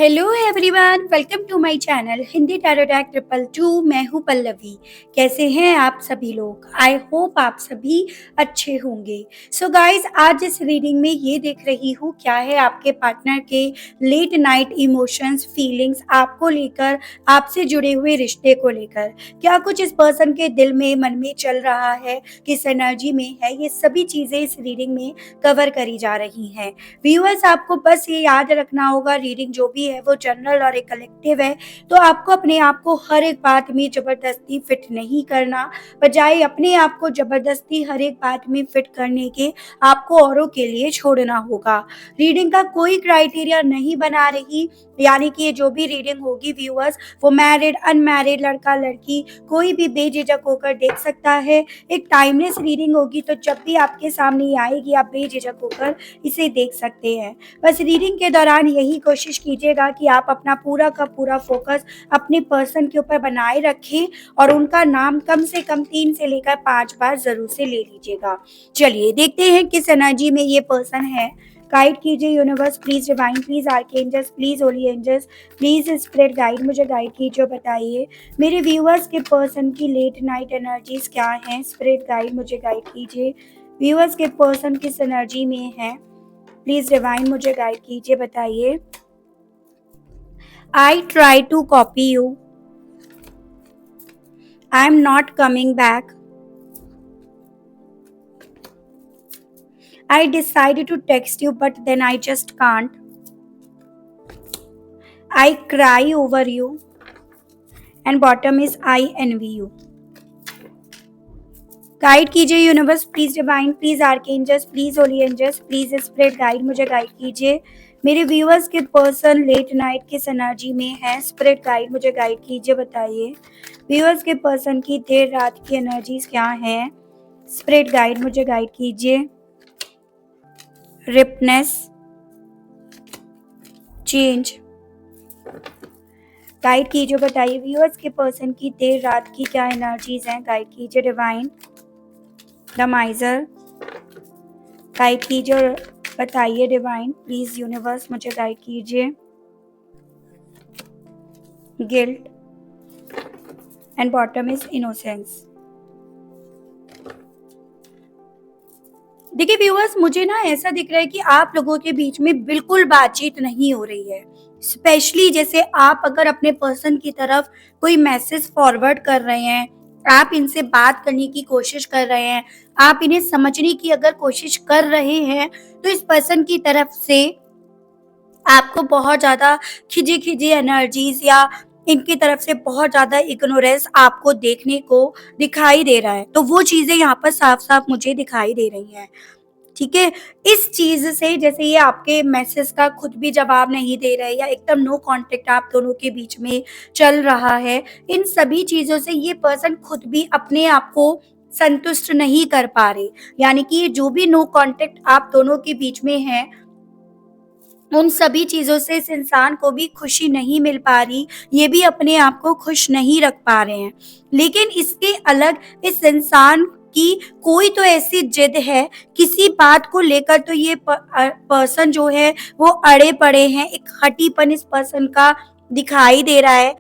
Hello everyone, welcome to my channel Hindi tarot deck 222। मैं हूँ पल्लवी। कैसे हैं आप सभी लोग? आई होप आप सभी अच्छे होंगे। सो गाइस, आज इस रीडिंग में ये देख रही हूँ क्या है आपके पार्टनर के लेट नाइट इमोशंस, फीलिंग्स आपको लेकर, आपसे जुड़े हुए रिश्ते को लेकर। क्या कुछ इस पर्सन के दिल में, मन में चल रहा है, किस एनर्जी में है, ये सभी चीज़ें इस रीडिंग में कवर करी जा रही हैं। व्यूअर्स, आपको बस ये याद रखना होगा, रीडिंग जो भी है वो जनरल और एक कलेक्टिव है। तो आपको अपने आप को हर एक बात में जबरदस्ती फिट नहीं करना, बजाय अपने आप को जबरदस्ती हर एक बात में फिट करने के आपको औरों के लिए छोड़ना होगा। रीडिंग का कोई क्राइटेरिया नहीं बना रही, यानी कि ये जो भी रीडिंग होगी व्यूअर्स, वो मैरिड, अनमैरिड, लड़का लड़की कोई भी बेझिझक होकर देख सकता है। एक टाइमलेस रीडिंग होगी, तो जब भी आपके सामने ये आएगी आप बेझिझक होकर इसे देख सकते हैं। बस रीडिंग के दौरान यही कोशिश कीजिएगा कि आप अपना पूरा का पूरा फोकस अपने पर्सन के ऊपर बनाए रखें और उनका नाम कम से कम 3 से लेकर 5 बार ज़रूर से ले लीजिएगा। चलिए देखते हैं किस एनर्जी में ये पर्सन है। गाइड कीजिए universe, please divine, please archangels, please holy angels, please spirit guide, मुझे गाइड कीजिए और बताइए मेरे व्यूअर्स के पर्सन की लेट नाइट एनर्जीज क्या हैं। स्पिरिट गाइड मुझे गाइड कीजिए। व्यूअर्स के पर्सन किस एनर्जी में है, प्लीज डिवाइन मुझे गाइड कीजिए, बताइए। I try to copy you, I am not coming back, I decided to text you but then I just can't, I cry over you and bottom is I envy you. Guide कीजिए universe, please divine, please archangels, please holy angels, please spirit guide, मुझे guide कीजिए मेरे viewers के person late night किस energy में है। Spirit guide मुझे guide कीजिए, बताइए व्यूअर्स के पर्सन की देर रात की एनर्जीज क्या है। स्पिरिट गाइड मुझे गाइड कीजिए। रिपनेस, चेंज, गाइड कीजिए, बताइए व्यूअर्स के पर्सन की देर रात की क्या एनर्जीज हैं। गाइड कीजिए डिवाइन। द माइजर, गाइड कीजिए और बताइए डिवाइन, प्लीज यूनिवर्स मुझे गाइड कीजिए। Guilt and bottom is innocence. देखिए व्यूअर्स, मुझे ना ऐसा दिख रहा है कि आप लोगों के बीच में बिल्कुल बातचीत नहीं हो रही है। स्पेशली जैसे आप अगर अपने पर्सन की तरफ कोई मैसेज फॉरवर्ड कर रहे हैं, आप इनसे बात करने की कोशिश कर रहे हैं, आप इन्हें समझने की अगर कोशिश कर रहे हैं, तो इस पर्सन की तरफ से आपको बहुत ज़्यादा खिजी-खिजी एनर्जीज़ या इनकी तरफ से बहुत ज़्यादा इग्नोरेंस आपको देखने को दिखाई दे रहा है। तो वो चीज़ें यहाँ पर साफ-साफ मुझे दिखाई दे रही हैं। ठीक है? इस चीज़ से जैसे ये आपके मैसेज का खुद भी जवाब नहीं दे रहे या एकदम नो कॉन्टैक्ट आप दोनों के बीच में चल रहा है, इन सभी चीज़ों से ये पर्सन खुद भी अपने आप को संतुष्ट नहीं कर पा रहे। यानी कि ये जो भी नो कॉन्टैक्ट आप दोनों के बीच में है, उन सभी चीज़ों से इस इंसान को भी खुशी नहीं मिल पा रही, ये भी अपने आप को खुश नहीं रख पा रहे हैं। लेकिन इसके अलग इस इंसान की कोई तो ऐसी जिद है, किसी बात को लेकर तो ये पर्सन जो है वो अड़े पड़े हैं, एक हठीपन इस पर्सन का दिखाई दे रहा है।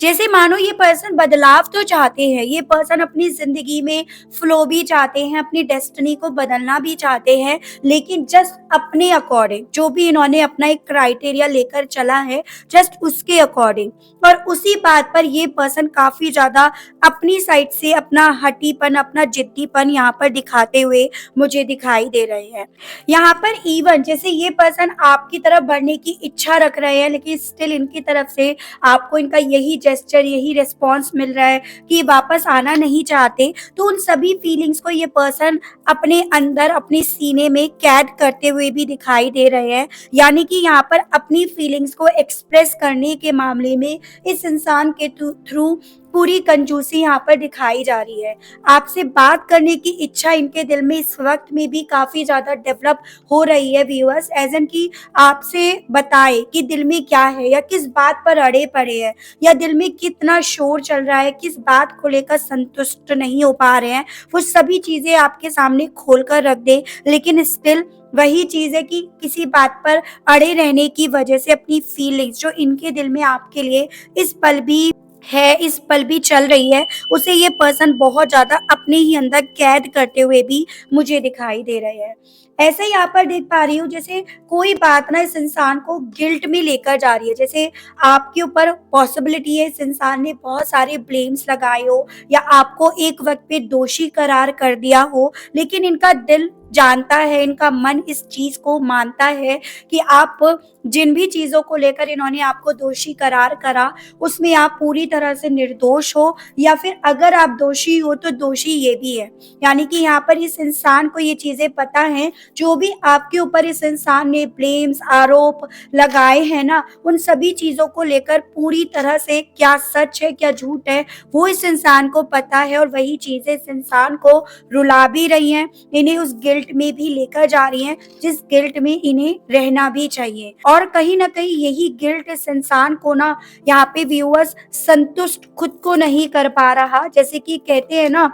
जैसे मानो ये पर्सन बदलाव तो चाहते हैं, ये पर्सन अपनी ज़िंदगी में फ्लो भी चाहते हैं, अपनी डेस्टिनी को बदलना भी चाहते हैं, लेकिन जस्ट अपने अकॉर्डिंग, जो भी इन्होंने अपना एक क्राइटेरिया लेकर चला है, जस्ट उसके अकॉर्डिंग। और उसी बात पर ये पर्सन काफ़ी ज़्यादा अपनी साइड से अपना हठीपन, अपना जिद्दीपन यहाँ पर दिखाते हुए मुझे दिखाई दे रहे हैं। यहाँ पर इवन जैसे ये पर्सन आपकी तरफ बढ़ने की इच्छा रख रहे हैं, लेकिन स्टिल इनकी तरफ से आपको इनका यही जेस्चर, यही रिस्पॉन्स मिल रहा है कि वापस आना नहीं चाहते। तो उन सभी फीलिंग्स को ये पर्सन अपने अंदर, अपने सीने में कैद करते हुए भी दिखाई दे रहे हैं। यानी कि यहाँ पर अपनी फीलिंग्स को एक्सप्रेस करने के मामले में इस इंसान के थ्रू पूरी कंजूसी यहाँ पर दिखाई जा रही है। आपसे बात करने की इच्छा इनके दिल में इस वक्त में भी काफ़ी ज़्यादा डेवलप हो रही है व्यूअर्स, एज एन कि आपसे बताए कि दिल में क्या है या किस बात पर अड़े पड़े हैं या दिल में कितना शोर चल रहा है, किस बात को लेकर संतुष्ट नहीं हो पा रहे हैं, वो सभी चीज़ें आपके सामने खोल कर रख दें। लेकिन स्टिल वही चीज़ है कि किसी बात पर अड़े रहने की वजह से अपनी फीलिंग्स जो इनके दिल में आपके लिए इस पल भी है, इस पल भी चल रही है, उसे ये पर्सन बहुत ज़्यादा अपने ही अंदर कैद करते हुए भी मुझे दिखाई दे रहे हैं। ऐसे ही यहाँ पर देख पा रही हूँ जैसे कोई बात ना इस इंसान को गिल्ट में लेकर जा रही है। जैसे आपके ऊपर पॉसिबिलिटी है इस इंसान ने बहुत सारे ब्लेम्स लगाए हो या आपको एक वक़्त पे दोषी करार कर दिया हो, लेकिन इनका दिल जानता है, इनका मन इस चीज़ को मानता है कि आप जिन भी चीज़ों को लेकर इन्होंने आपको दोषी करार करा, उसमें आप पूरी तरह से निर्दोष हो या फिर अगर आप दोषी हो तो दोषी ये भी है। यानी कि यहाँ पर इस इंसान को ये चीज़ें पता हैं, जो भी आपके ऊपर इस इंसान ने ब्लेम्स, आरोप लगाए हैं ना, उन सभी चीज़ों को लेकर पूरी तरह से क्या सच है, क्या झूठ है, वो इस इंसान को पता है और वही चीज़ें इस इंसान को रुला भी रही हैं, इन्हें उस गिल्ट में भी लेकर जा रही हैं, जिस गिल्ट में इन्हें रहना भी चाहिए। और कहीं न कहीं यही गिल्ट इस इंसान को ना यहाँ पे व्यूअर्स संतुष्ट खुद को नहीं कर पा रहा। जैसे कि कहते हैं ना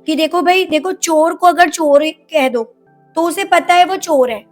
कि देखो भई देखो चोर को अगर चोर कह दो, तो उसे पता है वो चोर है,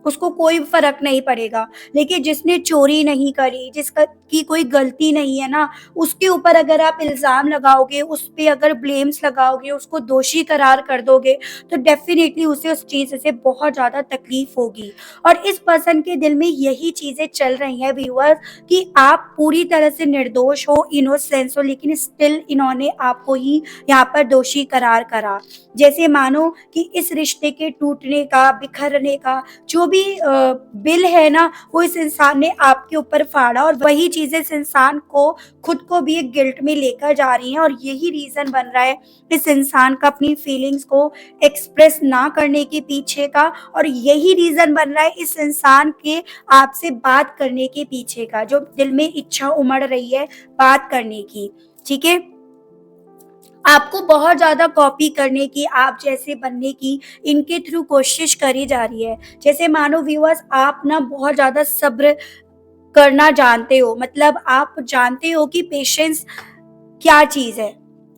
उसको कोई फ़र्क नहीं पड़ेगा। लेकिन जिसने चोरी नहीं करी, जिसका की कोई गलती नहीं है ना, उसके ऊपर अगर आप इल्ज़ाम लगाओगे, उस पे अगर ब्लेम्स लगाओगे, उसको दोषी करार कर दोगे, तो डेफ़िनेटली उसे उस चीज़ से बहुत ज़्यादा तकलीफ़ होगी। और इस पर्सन के दिल में यही चीज़ें चल रही हैं व्यूअर्स कि आप पूरी तरह से निर्दोष हो, इनोसेंस हो, लेकिन स्टिल इन्होंने आपको ही यहाँ पर दोषी करार करा। जैसे मानो कि इस रिश्ते के टूटने का, बिखरने का जो भी बिल है ना, वो इस इंसान ने आपके ऊपर फाड़ा और वही चीज़ें इस इंसान को खुद को भी एक गिल्ट में लेकर जा रही हैं और यही रीज़न बन रहा है इस इंसान का अपनी फीलिंग्स को एक्सप्रेस ना करने के पीछे का और यही रीज़न बन रहा है इस इंसान के आपसे बात करने के पीछे का, जो दिल में इच्छा उमड़ रही है बात करने की। ठीक है? आपको बहुत ज़्यादा कॉपी करने की, आप जैसे बनने की इनके थ्रू कोशिश करी जा रही है। जैसे मानो व्यूअर्स आप ना बहुत ज़्यादा सब्र करना जानते हो, मतलब आप जानते हो कि पेशेंस क्या चीज़ है,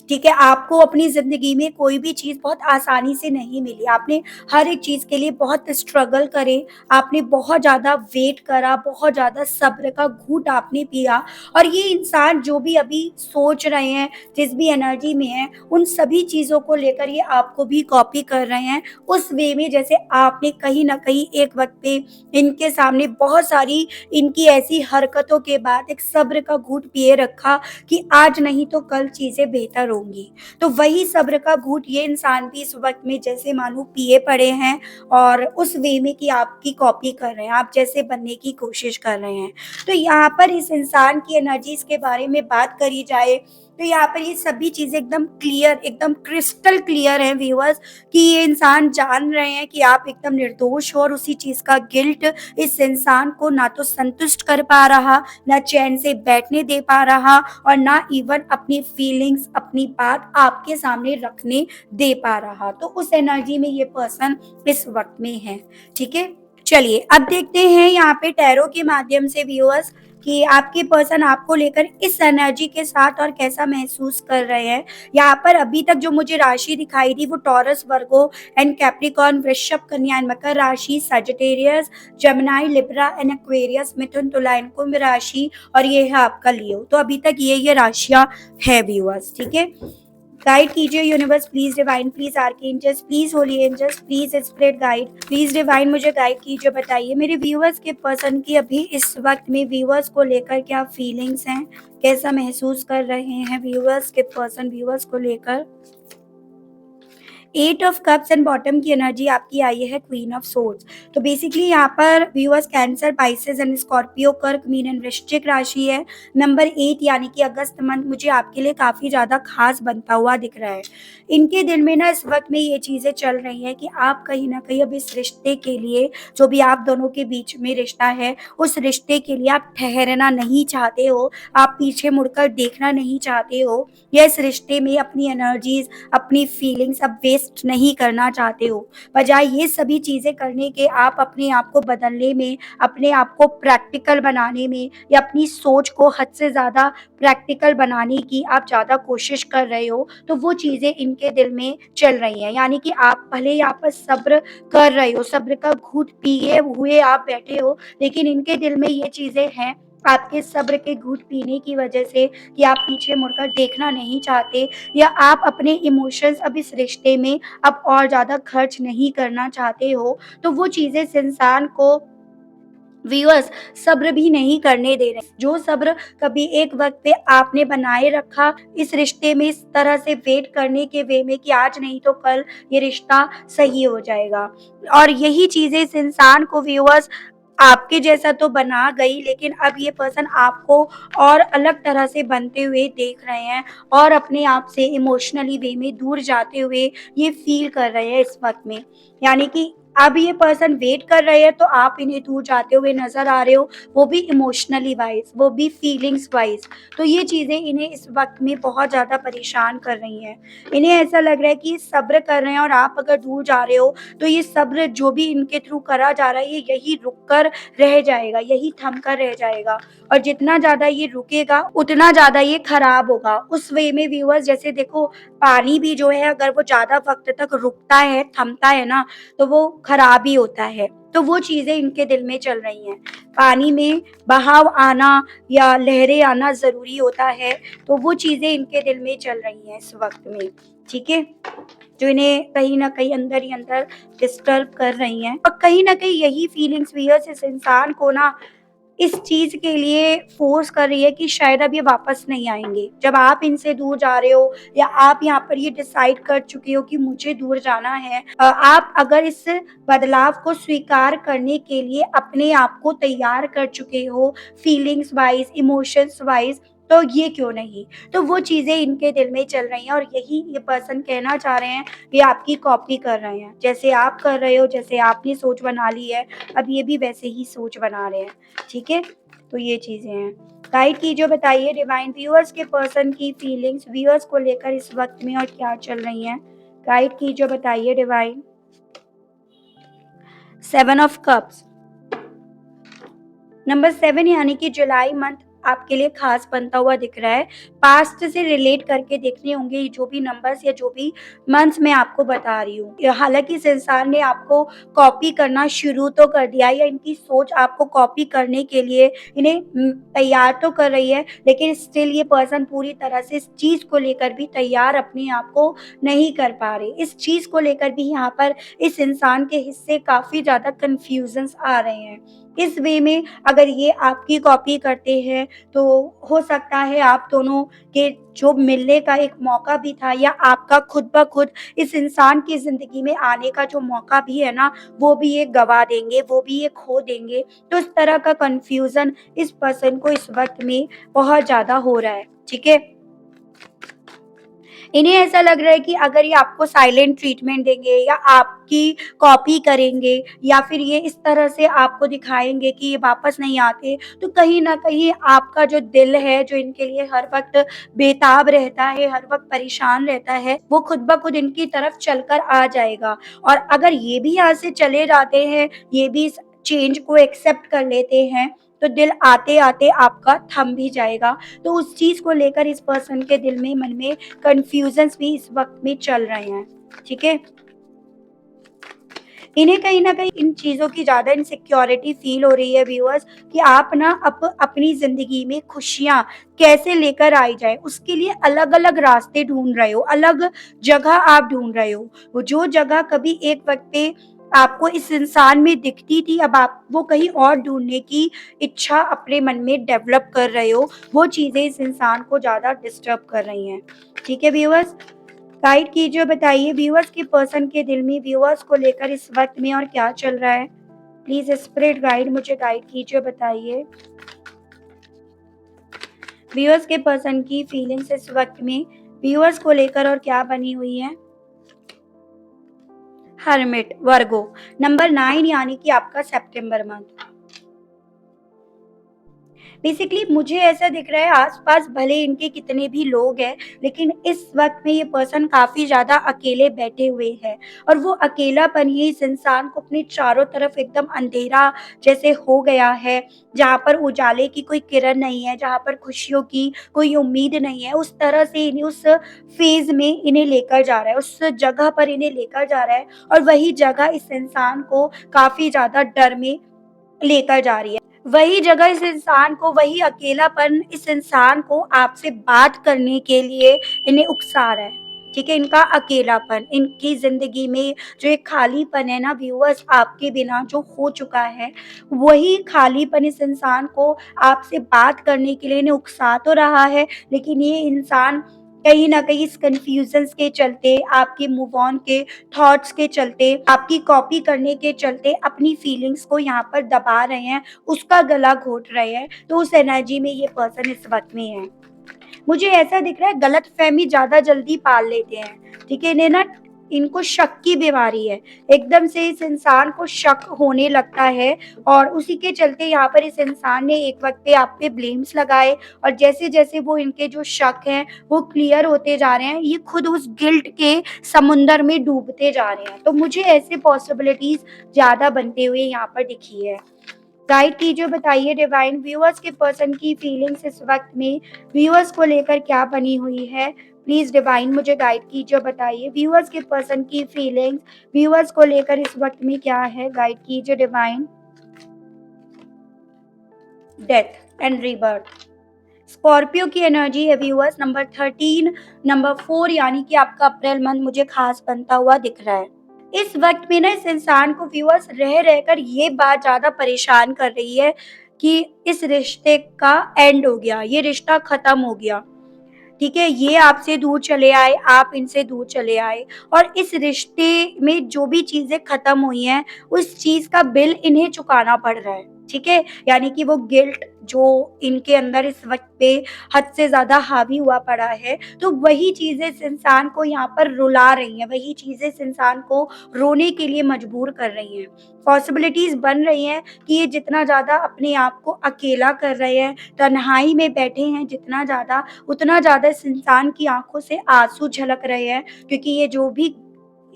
ठीक है? आपको अपनी ज़िंदगी में कोई भी चीज़ बहुत आसानी से नहीं मिली। आपने हर एक चीज़ के लिए बहुत स्ट्रगल करे, आपने बहुत ज़्यादा वेट करा, बहुत ज़्यादा सब्र का घूँट आपने पिया और ये इंसान जो भी अभी सोच रहे हैं, जिस भी एनर्जी में हैं, उन सभी चीज़ों को लेकर ये आपको भी कॉपी कर रहे हैं, उस वे में जैसे आपने कहीं न कहीं एक वक़्त पे इनके सामने बहुत सारी इनकी ऐसी हरकतों के बाद एक सब्र का घूँट पिए रखा कि आज नहीं तो कल चीज़ें बेहतर होंगी। तो वही सब्र का घूँट ये इंसान भी इस वक़्त में जैसे मानो पिए पड़े हैं और उस वे में कि आपकी कॉपी कर रहे हैं, आप जैसे बनने की कोशिश कर रहे हैं। तो यहाँ पर इस इंसान की एनर्जीज़ के बारे में बात करी जाए, तो यहाँ पर ये सभी चीज़ें एकदम क्लियर, एकदम क्रिस्टल क्लियर हैं व्यूअर्स कि ये इंसान जान रहे हैं कि आप एकदम निर्दोष हो और उसी चीज़ का गिल्ट इस इंसान को ना तो संतुष्ट कर पा रहा, ना चैन से बैठने दे पा रहा और ना इवन अपनी फीलिंग्स, अपनी बात आपके सामने रखने दे पा रहा। तो उस एनर्जी में ये पर्सन इस वक़्त में है, ठीक है? चलिए अब देखते हैं यहाँ पे टैरो के माध्यम से व्यूअर्स कि आपके पर्सन आपको लेकर इस एनर्जी के साथ और कैसा महसूस कर रहे हैं। यहाँ पर अभी तक जो मुझे राशि दिखाई दी वो टॉरस, वर्गो एंड कैप्रिकॉर्न, वृषभ, कन्या एंड मकर राशि, Sagittarius, Gemini, Libra and Aquarius, Mithun, Tula and कुंभ राशि और ये है आपका लियो। तो अभी तक ये राशियाँ है व्यूअर्स, ठीक है? गाइड कीजिए universe, please divine, please archangels, please holy angels, please spirit guide, please divine मुझे गाइड कीजिए। बताइए मेरे व्यूअर्स के पर्सन की अभी इस वक्त में व्यूअर्स को लेकर क्या फीलिंग्स हैं, कैसा महसूस कर रहे हैं व्यूअर्स के पर्सन व्यूअर्स को लेकर। 8 ऑफ कप्स एंड बॉटम की एनर्जी आपकी आई है क्वीन ऑफ सोर्ड्स। तो बेसिकली यहाँ पर viewers cancer, Pisces and Scorpio, कर्क, मीन एंड वृश्चिक राशि है। नंबर 8 यानी कि अगस्त मंथ मुझे आपके लिए काफ़ी ज़्यादा खास बनता हुआ दिख रहा है। इनके दिल में ना इस वक्त में ये चीज़ें चल रही हैं कि आप कहीं ना कहीं अब इस रिश्ते के लिए, जो भी आप दोनों के बीच में रिश्ता है, उस रिश्ते के लिए आप ठहरना नहीं चाहते हो, आप पीछे मुड़कर देखना नहीं चाहते हो या इस रिश्ते में अपनी एनर्जीज, अपनी फीलिंग्स अब वेस्ट वेस्ट नहीं करना चाहते हो। बजाय ये सभी चीज़ें करने के आप अपने आप को बदलने में, अपने आप को प्रैक्टिकल बनाने में या अपनी सोच को हद से ज़्यादा प्रैक्टिकल बनाने की आप ज़्यादा कोशिश कर रहे हो, तो वो चीज़ें इनके दिल में चल रही हैं। यानी कि आप भले यहाँ पर सब्र कर रहे हो, सब्र का घूँट पिए हुए आप बैठे हो, लेकिन इनके दिल में ये चीज़ें हैं, आपके सब्र के घूँट पीने की वजह से, कि आप पीछे मुड़कर देखना नहीं चाहते या आप अपने इमोशंस अब इस रिश्ते में अब और ज़्यादा खर्च नहीं करना चाहते हो, तो वो चीज़ें इस इंसान को व्यूअर्स सब्र भी नहीं करने दे रहे। जो सब्र कभी एक वक़्त पे आपने बनाए रखा इस रिश्ते में, इस तरह से वेट करने के वे में कि आज नहीं तो कल ये रिश्ता सही हो जाएगा। और यही चीज़ें इस इंसान को व्यूअर्स आपके जैसा तो बना गई, लेकिन अब ये पर्सन आपको और अलग तरह से बनते हुए देख रहे हैं और अपने आप से इमोशनली वे में दूर जाते हुए ये फ़ील कर रहे हैं इस वक़्त में। यानी कि अब ये पर्सन वेट कर रहे हैं, तो आप इन्हें दूर जाते हुए नज़र आ रहे हो, वो भी इमोशनली वाइज़, वो भी फीलिंग्स वाइज़। तो ये चीज़ें इन्हें इस वक़्त में बहुत ज़्यादा परेशान कर रही हैं। इन्हें ऐसा लग रहा है कि ये सब्र कर रहे हैं और आप अगर दूर जा रहे हो, तो ये सब्र जो भी इनके थ्रू करा जा रहा है, ये यही रुक कर रह जाएगा, यही थम कर रह जाएगा। और जितना ज़्यादा ये रुकेगा, उतना ज़्यादा ये खराब होगा। उस वे में व्यूअर्स, जैसे देखो, पानी भी जो है अगर वो ज़्यादा वक़्त तक रुकता है, थमता है ना, तो वो खराब ही होता है। तो वो चीज़ें इनके दिल में चल रही हैं। पानी में बहाव आना या लहरें आना ज़रूरी होता है, तो वो चीज़ें इनके दिल में चल रही हैं इस वक़्त में, ठीक है? जो इन्हें कहीं न कहीं अंदर ही अंदर डिस्टर्ब कर रही हैं, और कहीं न कहीं यही फीलिंग्स व्यूअर्स इस इंसान को ना इस चीज़ के लिए फ़ोर्स कर रही है कि शायद अब ये वापस नहीं आएँगे। जब आप इनसे दूर जा रहे हो या आप यहाँ पर ये डिसाइड कर चुके हो कि मुझे दूर जाना है, आप अगर इस बदलाव को स्वीकार करने के लिए अपने आप को तैयार कर चुके हो फीलिंग्स वाइज़, इमोशंस वाइज़, तो ये क्यों नहीं? तो वो चीज़ें इनके दिल में चल रही हैं और यही ये पर्सन कहना चाह रहे हैं, ये आपकी कॉपी कर रहे हैं। जैसे आप कर रहे हो, जैसे आपने सोच बना ली है, अब ये भी वैसे ही सोच बना रहे हैं। ठीक है? तो ये चीज़ें हैं। गाइड कीजिए, बताइए डिवाइन व्यूअर्स के पर्सन की फीलिंग्स व्यूअर्स को लेकर इस वक़्त में और क्या चल रही हैं? गाइड कीजिए, बताइए डिवाइन। 7 of cups. नंबर 7 यानी कि जुलाई मंथ आपके लिए खास बनता हुआ दिख रहा है। पास्ट से रिलेट करके देखने होंगे ये जो भी नंबर्स या जो भी मंथ्स मैं आपको बता रही हूँ। हालाँकि इस इंसान ने आपको कॉपी करना शुरू तो कर दिया है, या इनकी सोच आपको कॉपी करने के लिए इन्हें तैयार तो कर रही है, लेकिन स्टिल ये पर्सन पूरी तरह से इस चीज़ को लेकर भी तैयार अपने आप को नहीं कर पा रहे। इस चीज़ को लेकर भी यहाँ पर इस इंसान के हिस्से काफ़ी ज़्यादा कन्फ्यूज़न्स आ रहे हैं। इस वे में अगर ये आपकी कॉपी करते हैं, तो हो सकता है आप दोनों के जो मिलने का एक मौका भी था, या आपका खुद ब खुद इस इंसान की ज़िंदगी में आने का जो मौका भी है ना, वो भी ये गँवा देंगे, वो भी ये खो देंगे। तो इस तरह का कन्फ्यूज़न इस पर्सन को इस वक़्त में बहुत ज़्यादा हो रहा है, ठीक है? इन्हें ऐसा लग रहा है कि अगर ये आपको साइलेंट ट्रीटमेंट देंगे या आपकी कॉपी करेंगे या फिर ये इस तरह से आपको दिखाएँगे कि ये वापस नहीं आते, तो कहीं न कहीं आपका जो दिल है, जो इनके लिए हर वक़्त बेताब रहता है, हर वक़्त परेशान रहता है, वो खुद ब खुद इनकी तरफ चलकर आ जाएगा। और अगर ये भी यहाँ से चले जाते हैं, ये भी इस चेंज को एक्सेप्ट कर लेते हैं, तो दिल आते-आते आपका थम भी जाएगा। तो उस चीज़ को लेकर इस पर्सन के दिल में, मन में कन्फ्यूज़न्स भी इस वक़्त में चल रहे हैं, ठीक है? इन्हें कहीं न कहीं इन चीज़ों की ज़्यादा इनसिक्योरिटी फ़ील हो रही है व्यूअर्स, कि आप ना अपनी ज़िंदगी में खुशियाँ कैसे लेकर आई जाएँ, उसके लिए अलग-अलग रास्ते ढूँढ रहे हो, अलग जगह आप ढूँढ रहे हो। वो जो जगह कभी एक वक़्त पे आपको इस इंसान में दिखती थी, अब आप वो कहीं और ढूँढने की इच्छा अपने मन में डेवलप कर रहे हो, वो चीज़ें इस इंसान को ज़्यादा डिस्टर्ब कर रही हैं। ठीक है व्यूअर्स? गाइड कीजिए, बताइए व्यूअर्स के पर्सन के दिल में व्यूअर्स को लेकर इस वक़्त में और क्या चल रहा है? प्लीज़ स्पिरिट गाइड मुझे गाइड कीजिए, बताइए। व्यूअर्स के पर्सन की फीलिंग्स इस वक़्त में व्यूअर्स को लेकर और क्या बनी हुई हैं? हर्मिट, वर्गो। नंबर 9 यानी कि आपका सितंबर मंथ। बेसिकली मुझे ऐसा दिख रहा है आस-पास भले इनके कितने भी लोग हैं, लेकिन इस वक़्त में ये पर्सन काफ़ी ज़्यादा अकेले बैठे हुए हैं और वो अकेलापन ही इस इंसान को अपने चारों तरफ एकदम अंधेरा जैसे हो गया है, जहाँ पर उजाले की कोई किरण नहीं है, जहाँ पर खुशियों की कोई उम्मीद नहीं है, उस तरह से इन्हें उस फ़ेज़ में इन्हें लेकर जा रहा है, उस जगह पर इन्हें लेकर जा रहा है और वही जगह इस इंसान को काफ़ी ज़्यादा डर में लेकर जा रही है। वही जगह इस इंसान को वही अकेलापन इस इंसान को आपसे बात करने के लिए इन्हें उकसा रहा है। ठीक है? इनका अकेलापन, इनकी ज़िंदगी में जो एक खालीपन है ना व्यूअर्स आपके बिना जो हो चुका है, वही खालीपन इस इंसान को आपसे बात करने के लिए इन्हें उकसा तो रहा है, लेकिन ये इंसान कहीं न कहीं इस कन्फ्यूज़न्स के चलते, आपके मूव ऑन के थॉट्स के चलते, आपकी कॉपी करने के चलते अपनी फीलिंग्स को यहाँ पर दबा रहे हैं, उसका गला घोट रहे हैं, तो उस एनर्जी में ये पर्सन इस वक़्त में है। मुझे ऐसा दिख रहा है गलतफ़हमी ज़्यादा जल्दी पाल लेते हैं, ठीक है? इन्हें ना इनको शक की बीमारी है, एकदम से इस इंसान को शक होने लगता है और उसी के चलते यहाँ पर इस इंसान ने एक वक़्त पे आप पे ब्लेम्स लगाए और जैसे-जैसे वो इनके जो शक हैं, वो क्लियर होते जा रहे हैं, ये खुद उस गिल्ट के समुंदर में डूबते जा रहे हैं। तो मुझे ऐसे पॉसिबिलिटीज़ ज़्यादा बनते हुए यहाँ पर दिखी है। गाइड कीजिए, बताइए डिवाइन व्यूअर्स के पर्सन की फीलिंग्स इस वक़्त में व्यूअर्स को लेकर क्या बनी हुई है? प्लीज़ डिवाइन मुझे गाइड कीजिए और बताइए व्यूअर्स के पर्सन की फीलिंग्स व्यूअर्स को लेकर इस वक़्त में क्या है? गाइड कीजिए divine. Death and rebirth. Scorpio की एनर्जी है व्यूअर्स, नंबर 13, नंबर 4 यानी कि आपका अप्रैल मंथ मुझे ख़ास बनता हुआ दिख रहा है। इस वक़्त में ना इस इंसान को व्यूअर्स रह रहकर ये बात ज़्यादा परेशान कर रही है कि इस रिश्ते का एंड हो गया, ये रिश्ता ख़त्म हो गया। ठीक है? ये आपसे दूर चले आए, आप इनसे दूर चले आए और इस रिश्ते में जो भी चीज़ें ख़त्म हुई हैं, उस चीज़ का बिल इन्हें चुकाना पड़ रहा है। ठीक है? यानी कि वो गिल्ट जो इनके अंदर इस वक़्त पे हद से ज़्यादा हावी हुआ पड़ा है, तो वही चीज़ें इस इंसान को यहाँ पर रुला रही हैं, वही चीज़ें इस इंसान को रोने के लिए मजबूर कर रही हैं। पॉसिबिलिटीज़ बन रही हैं कि ये जितना ज़्यादा अपने आप को अकेला कर रहे हैं, तन्हाई में बैठे हैं जितना ज़्यादा, उतना ज़्यादा इस इंसान की आँखों से आँसू झलक रहे हैं क्योंकि ये जो भी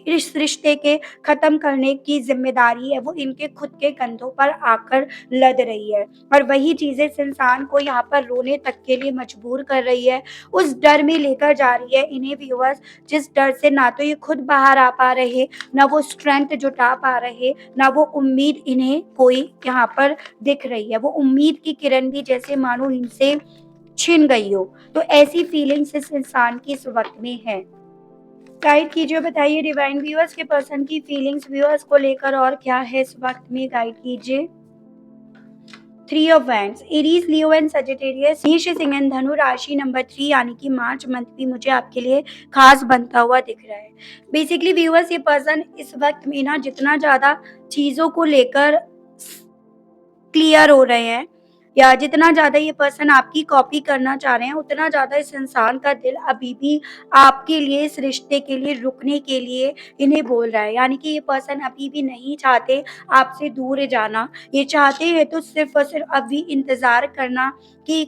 इस रिश्ते के ख़त्म करने की ज़िम्मेदारी है, वो इनके खुद के कंधों पर आकर लद रही है और वही चीज़ें इस इंसान को यहाँ पर रोने तक के लिए मजबूर कर रही है। उस डर में लेकर जा रही है इन्हें व्यूअर्स, जिस डर से ना तो ये खुद बाहर आ पा रहे, ना वो स्ट्रेंथ जुटा पा रहे, ना वो उम्मीद इन्हें कोई यहाँ पर दिख रही है। वो उम्मीद की किरण भी जैसे मानो इनसे छिन गई हो। तो ऐसी फीलिंग्स इस इंसान की इस वक़्त में है। गाइड कीजिए, बताइए डिवाइन व्यूअर्स के पर्सन की फीलिंग्स व्यूअर्स को लेकर और क्या है इस वक़्त में? गाइड कीजिए। 3 of wands, Aries, Leo and Sagittarius, मेष, सिंह एंड धनु राशि नंबर 3 यानी कि मार्च मंथ भी मुझे आपके लिए ख़ास बनता हुआ दिख रहा है। बेसिकली व्यूअर्स ये पर्सन इस वक़्त में ना जितना ज़्यादा चीज़ों को लेकर क्लियर हो रहे हैं या जितना ज़्यादा ये पर्सन आपकी कॉपी करना चाह रहे हैं, उतना ज़्यादा इस इंसान का दिल अभी भी आपके लिए, इस रिश्ते के लिए रुकने के लिए इन्हें बोल रहा है। यानी कि ये पर्सन अभी भी नहीं चाहते आपसे दूर जाना, ये चाहते हैं तो सिर्फ़ और सिर्फ़ अभी इंतज़ार करना कि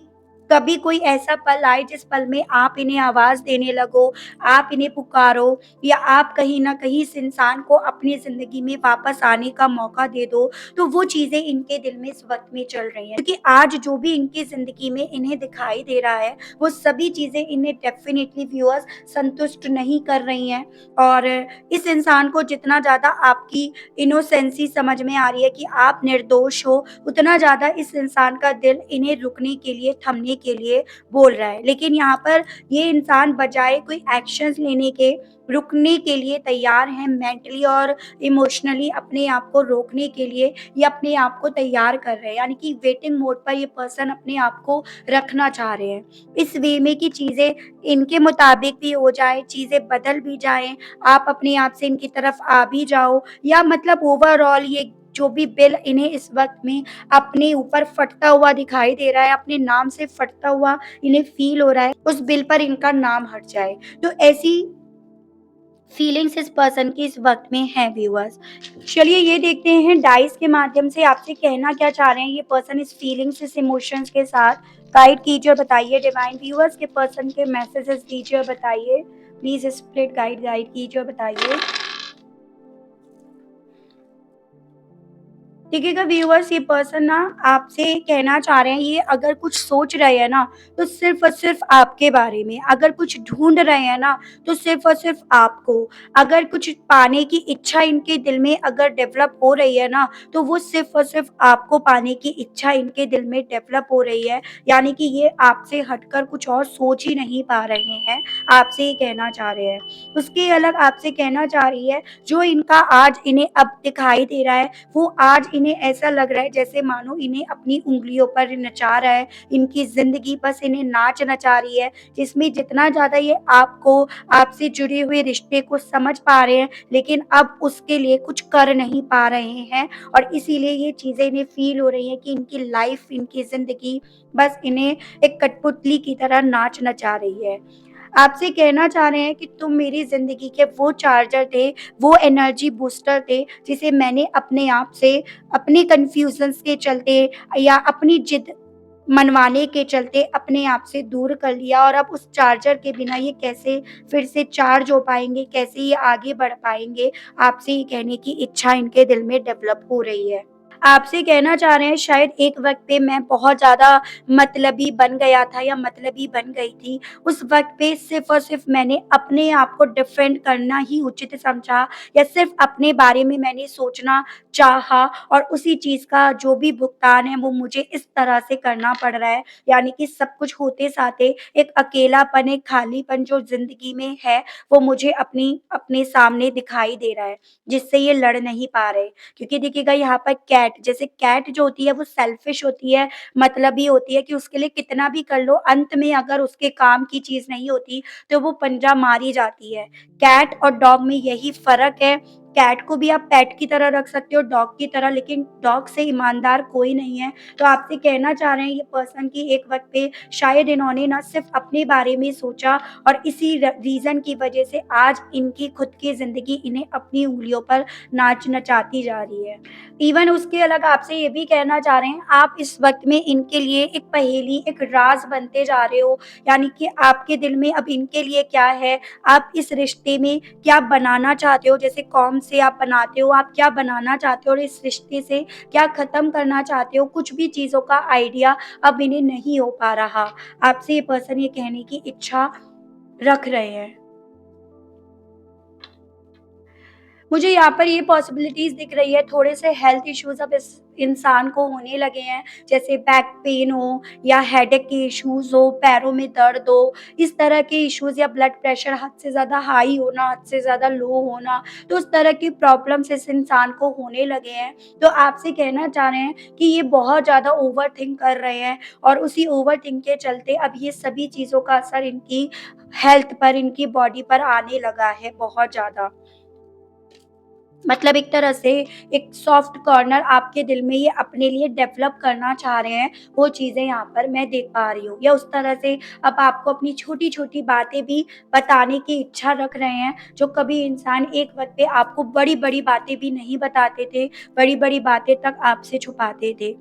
कभी कोई ऐसा पल आए जिस पल में आप इन्हें आवाज़ देने लगो, आप इन्हें पुकारो या आप कहीं न कहीं इस इंसान को अपनी ज़िंदगी में वापस आने का मौका दे दो। तो वो चीज़ें इनके दिल में इस वक़्त में चल रही हैं। क्योंकि आज जो भी इनकी ज़िंदगी में इन्हें दिखाई दे रहा है, वो सभी चीज़ें इन्हें डेफ़िनिटली व्यूअर्स संतुष्ट नहीं कर रही हैं और इस इंसान को जितना ज़्यादा आपकी इनोसेंसी समझ में आ रही है कि आप निर्दोष हो, उतना ज़्यादा इस इंसान का दिल इन्हें रुकने के लिए, थमने के लिए बोल रहा है। लेकिन यहाँ पर ये इंसान बजाय कोई एक्शंस लेने के, रुकने के लिए तैयार हैं मेंटली और इमोशनली अपने आप को रोकने के लिए ये अपने आप को तैयार कर रहे हैं, यानी कि वेटिंग मोड पर ये पर्सन अपने आप को रखना चाह रहे हैं। इस वे में कि चीज़ें इनके मुताबिक भी हो जाएँ, चीज़ें बदल भी जाएँ, आप अपने आप से इनकी तरफ आ भी जाओ या मतलब ओवरऑल ये जो भी बिल इन्हें इस वक़्त में अपने ऊपर फटता हुआ दिखाई दे रहा है, अपने नाम से फटता हुआ इन्हें फ़ील हो रहा है, उस बिल पर इनका नाम हट जाए। तो ऐसी फीलिंग्स इस पर्सन की इस वक्त में है व्यूअर्स। चलिए ये देखते हैं डाइस के माध्यम से आपसे कहना क्या चाह रहे हैं ये पर्सन इस फीलिंग्स इस इमोशंस के साथ। गाइड कीजिए और बताइए डिवाइन व्यूअर्स के पर्सन के मैसेजेस दीजिए और बताइए। प्लीज स्प्लिट गाइड गाइड कीजिए और बताइए। देखिएगा व्यूअर्स ये पर्सन ना आपसे कहना चाह रहे हैं ये अगर कुछ सोच रहे हैं ना तो सिर्फ और सिर्फ आपके बारे में, अगर कुछ ढूंढ रहे हैं ना तो सिर्फ और सिर्फ आपको, अगर कुछ पाने की इच्छा इनके दिल में अगर डेवलप हो रही है ना तो वो सिर्फ और सिर्फ आपको पाने की इच्छा इनके दिल में डेवलप हो रही है। यानी कि ये आपसे हटकर कुछ और सोच ही नहीं पा रहे हैं, आपसे ये कहना चाह रहे हैं। उसके अलग आपसे कहना चाह रही है जो इनका आज इन्हें अब दिखाई दे रहा है वो आज इन्हें ऐसा लग रहा है जैसे मानो इन्हें अपनी उँगलियों पर नचा रहा है, इनकी ज़िंदगी बस इन्हें नाच नचा रही है, जिसमें जितना ज़्यादा ये आपको, आपसे जुड़े हुए रिश्ते को समझ पा रहे हैं, लेकिन अब उसके लिए कुछ कर नहीं पा रहे हैं और इसीलिए ये चीज़ें इन्हें फ़ील हो रही हैं कि इनकी लाइफ़, इनकी ज़िंदगी बस इन्हें एक कठपुतली की तरह नाच नचा रही है। आपसे कहना चाह रहे हैं कि तुम मेरी ज़िंदगी के वो चार्जर थे, वो एनर्जी बूस्टर थे, जिसे मैंने अपने आप से, अपने कन्फ्यूज़न्स के चलते या अपनी जिद मनवाने के चलते अपने आप से दूर कर लिया और अब उस चार्जर के बिना ये कैसे फिर से चार्ज हो पाएँगे, कैसे ये आगे बढ़ पाएँगे, आपसे ये कहने की इच्छा इनके दिल में डेवलप हो रही है। आपसे कहना चाह रहे हैं शायद एक वक़्त पे मैं बहुत ज़्यादा मतलबी बन गया था या मतलबी बन गई थी। उस वक़्त पे सिर्फ़ और सिर्फ़ मैंने अपने आप को डिफेंड करना ही उचित समझा या सिर्फ़ अपने बारे में मैंने सोचना चाहा और उसी चीज़ का जो भी भुगतान है वो मुझे इस तरह से करना पड़ रहा है। यानी कि सब कुछ होते-साथे एक अकेलापन, एक खालीपन जो ज़िंदगी में है, वो मुझे अपने सामने दिखाई दे रहा है, जिससे ये लड़ नहीं पा रहे। क्योंकि देखिएगा यहाँ पर कैट जैसे कैट जो होती है वो सेल्फिश होती है, मतलबी होती है कि उसके लिए कितना भी कर लो, अंत में अगर उसके काम की चीज़ नहीं होती, तो वो पंजा मार ही जाती है। कैट और डॉग में यही फ़र्क है। कैट को भी आप पेट की तरह रख सकते हो, डॉग की तरह, लेकिन डॉग से ईमानदार कोई नहीं है। तो आपसे कहना चाह रहे हैं ये पर्सन कि एक वक़्त पे शायद इन्होंने ना सिर्फ़ अपने बारे में सोचा और इसी रीज़न की वज़ह से आज इनकी खुद की ज़िंदगी इन्हें अपनी उँगलियों पर नाच नचाती जा रही है। इवन उसके अलग आपसे ये भी कहना चाह रहे हैं, आप इस वक़्त में इनके लिए एक पहेली, एक राज़ बनते जा रहे हो, यानी कि आपके दिल में अब इनके लिए क्या है, आप इस रिश्ते में क्या बनाना चाहते हो, जैसे कौन से आप बनाते हो, आप क्या बनाना चाहते हो और इस रिश्ते से क्या ख़त्म करना चाहते हो, कुछ भी चीज़ों का आइडिया अब इन्हें नहीं हो पा रहा। आपसे ये पर्सन ये कहने की इच्छा रख रहे हैं। मुझे यहाँ पर ये पॉसिबिलिटीज़ दिख रही है, थोड़े से हेल्थ इश्यूज़ अब इस इंसान को होने लगे हैं, जैसे बैक पेन हो या हेडेक के इश्यूज़ हो, पैरों में दर्द हो, इस तरह के इश्यूज़ या ब्लड प्रेशर हद से ज़्यादा हाई होना, हद से ज़्यादा लो होना, तो उस तरह की प्रॉब्लम्स इस इंसान को होने लगे हैं। तो आपसे कहना चाह रहे हैं कि ये बहुत ज़्यादा ओवरथिंक कर रहे हैं और उसी ओवरथिंक के चलते अब ये सभी चीज़ों का असर इनकी हेल्थ पर, इनकी बॉडी पर आने लगा है बहुत ज़्यादा। मतलब एक तरह से एक सॉफ्ट कॉर्नर आपके दिल में ये अपने लिए डेवलप करना चाह रहे हैं, वो चीज़ें यहाँ पर मैं देख पा रही हूँ। या उस तरह से अब आपको अपनी छोटी-छोटी बातें भी बताने की इच्छा रख रहे हैं, जो कभी इंसान एक वक़्त पे आपको बड़ी-बड़ी बातें भी नहीं बताते थे, बड़ी-बड़ी बातें तक आपसे छुपाते थे।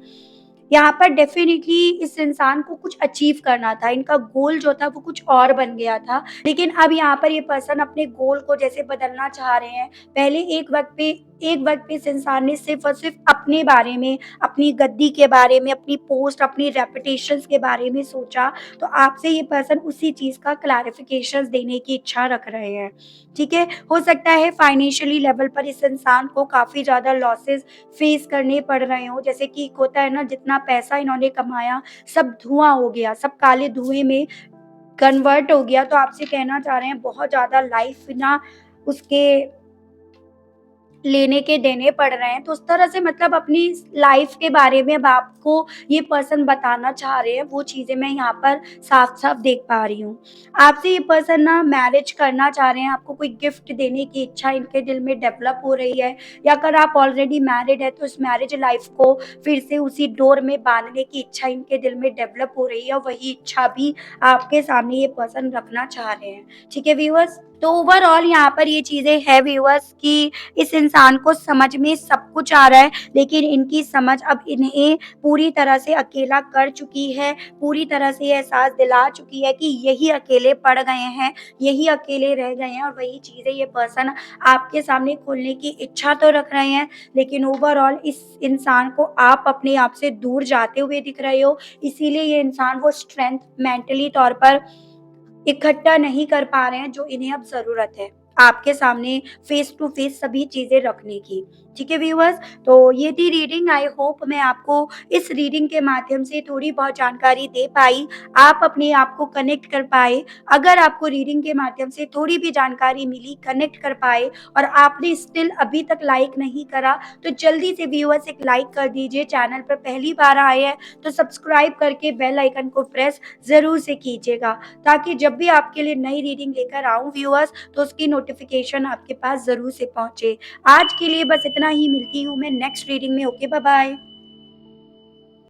यहाँ पर डेफ़िनिटली इस इंसान को कुछ अचीव करना था, इनका गोल जो था वो कुछ और बन गया था। लेकिन अब यहाँ पर ये पर्सन अपने गोल को जैसे बदलना चाह रहे हैं। पहले एक वक़्त पे इस इंसान ने सिर्फ़ और सिर्फ़ अपने बारे में, अपनी गद्दी के बारे में, अपनी पोस्ट, अपनी रेपुटेशंस के बारे में सोचा, तो आपसे ये पर्सन उसी चीज़ का क्लैरिफ़िकेशंस देने की इच्छा रख रहे हैं, ठीक है? हो सकता है फाइनेंशियली लेवल पर इस इंसान को काफ़ी ज़्यादा लॉसेस फेस करने पड़ रहे हों। जैसे कि एक होता है ना जितना पैसा इन्होंने कमाया, सब धुआँ हो गया, सब काले धुएँ में कन्वर्ट हो गया। तो आपसे कहना चाह रहे हैं बहुत ज़्यादा लाइफ़ ना उसके लेने के देने पड़ रहे हैं। तो उस तरह से मतलब अपनी लाइफ़ के बारे में अब आपको ये पर्सन बताना चाह रहे हैं, वो चीज़ें मैं यहाँ पर साफ-साफ देख पा रही हूँ। आपसे ये पर्सन ना मैरिज करना चाह रहे हैं, आपको कोई गिफ्ट देने की इच्छा इनके दिल में डेवलप हो रही है या अगर आप ऑलरेडी मैरिड हैं, तो इस मैरिज लाइफ़ को फिर से उसी डोर में बाँधने की इच्छा इनके दिल में डेवलप हो रही है और वही इच्छा भी आपके सामने ये पर्सन रखना चाह रहे हैं। ठीक है व्यूअर्स? तो ओवरऑल यहाँ पर ये चीज़ें है व्यूअर्स कि इस इंसान को समझ में सब कुछ आ रहा है, लेकिन इनकी समझ अब इन्हें पूरी तरह से अकेला कर चुकी है, पूरी तरह से ये एहसास दिला चुकी है कि यही अकेले पड़ गए हैं, यही अकेले रह गए हैं और वही चीज़ें ये पर्सन आपके सामने खोलने की इच्छा तो रख रहे हैं, लेकिन ओवरऑल इस इंसान को आप अपने आप से दूर जाते हुए दिख रहे हो, इसीलिए ये इंसान वो स्ट्रेंथ मेंटली तौर पर इकट्ठा नहीं कर पा रहे हैं जो इन्हें अब ज़रूरत है, आपके सामने फ़ेस टू फ़ेस सभी चीज़ें रखने की। ठीक है व्यूअर्स? तो ये थी रीडिंग, आई होप मैं आपको इस रीडिंग के माध्यम से थोड़ी बहुत जानकारी दे पाई, आप अपने आप को कनेक्ट कर पाए। अगर आपको रीडिंग के माध्यम से थोड़ी भी जानकारी मिली, कनेक्ट कर पाए और आपने स्टिल अभी तक लाइक नहीं करा, तो जल्दी से व्यूअर्स एक लाइक कर दीजिए। चैनल पर पहली बार आए हैं, तो सब्सक्राइब करके बेल आइकन को प्रेस ज़रूर से कीजिएगा। ताकि जब भी आपके लिए नई रीडिंग लेकर आऊँ व्यूअर्स, तो उसकी नोटिफ़िकेशन आपके पास ज़रूर से पहुँचे। आज के लिए बस इतना ही, मिलती हूँ मैं नेक्स्ट रीडिंग में। Okay, bye bye.